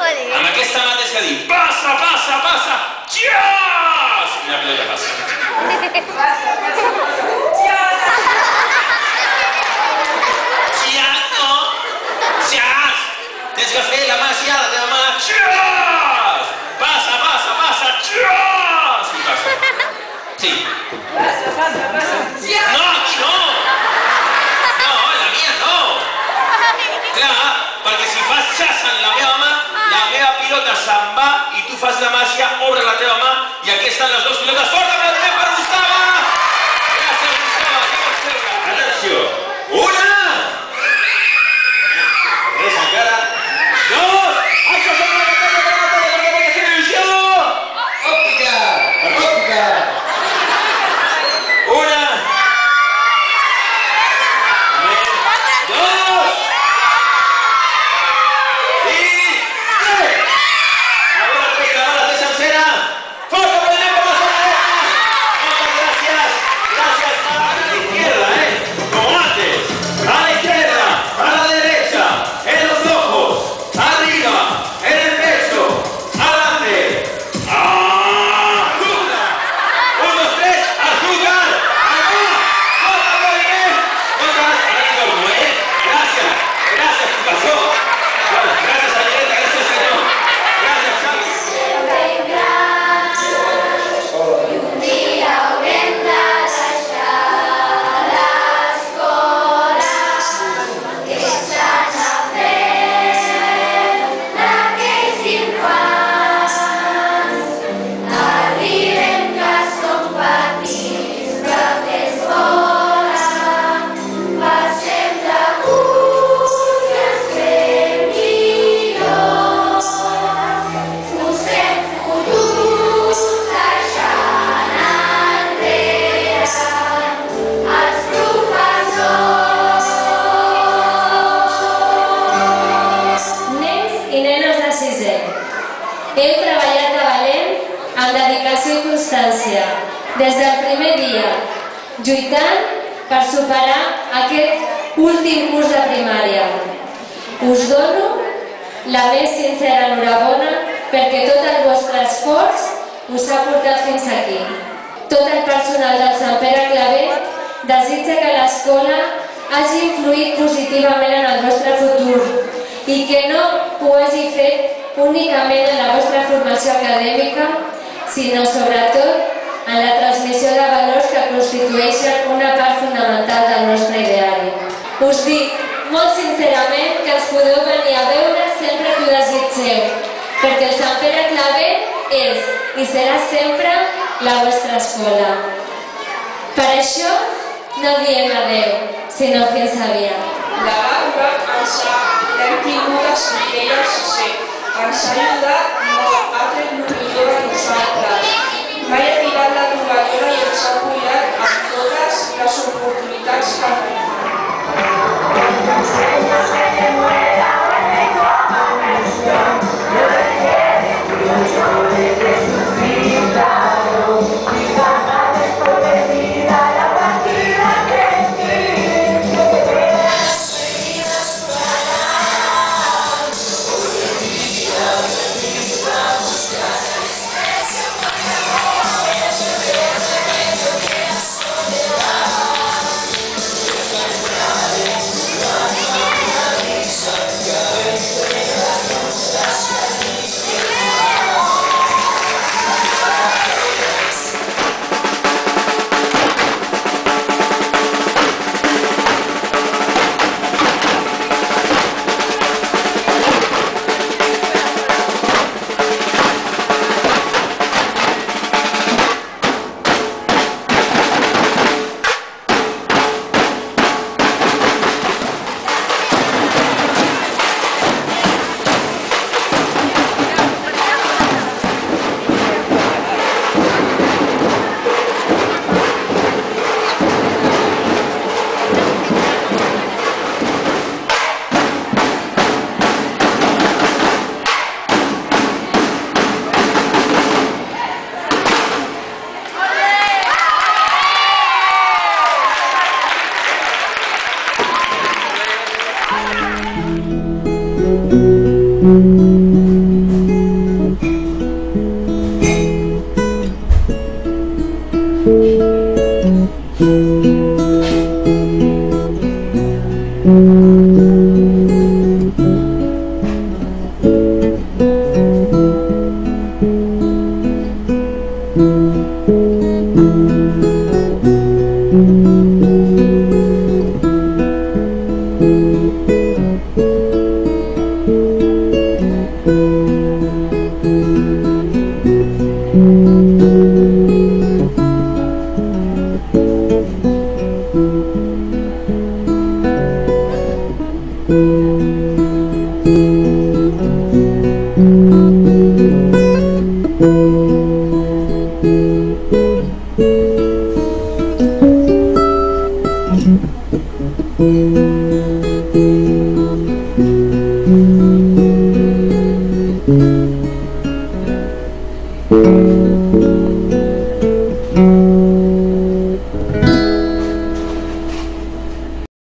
Amb aquesta mà tens que dir passa, passa, passa, xias! I la pilota passa. Xias, no. Xias. Tens que fer la mà així a la teva mà. Xias! Passa, passa, passa, xias! I passa. Sí. Passa, passa, passa. No, no. No, la mia no. Clar, perquè si fas xas en la meva mà, la meva pilota se'n va i tu fas la màgia, obre la teva mà i aquí estan les dues pilotes. Fort aplaudiment per Gustava! Gràcies, Gustava. Què vols treure? Atenció. Una! Res encara. Dos! Això és una batalla per aquesta il·lusió! Òptica! Per òptica! Una! Dos! I tres! Ahora la sencera. ¡Fort aplaudiment per la zona dreta! Moltes gràcies! Gràcies a la izquierda, como antes. A la izquierda, a la derecha, en los ojos, arriba, en el pecho, adelante. ¡Azúcar! 1, 2, 3, azúcar. ¡Arriba! ¡Fort aplaudiment! Moltes gràcies. Gràcies. Gràcies, què pasó? Gràcies a la directa, gràcies senyor. Gràcies, Xavi. Un dia haurem de deixar l'escola que s'han fet d'aquells infants. Arribem que som petits però que és fora. Passem de curs i ens fem millors. Mostrem futurs deixant enrere els professors. Nens i nenes de sisè, heu treballat de valent amb dedicació i constància des del primer dia, lluitant per superar aquest últim curs de primària. Us dono la més sincera enhorabona perquè tot el vostre esforç us ha portat fins aquí. Tot el personal del Sant Pere Claver desitja que l'escola hagi influït positivament en el vostre futur i que no ho hagi fet únicament en la vostra formació acadèmica, sinó sobretot en la transmissió de valors que constitueixen una part fonamental del nostre ideari. Us dic molt sincerament que ens podeu venir a veure sempre que ho desitgeu, perquè el Sant Pere Claver és i serà sempre la vostra escola. Per això no diem adeu, sinó fins aviat. La Laura l'hem tingut a cinquè i al sisè. Ens ha ajudat molt, ha tret el millor de nosaltres. Mai ha tirat la tovallola i ens ha apoyat amb totes les oportunitats que ha tingut. Thank you.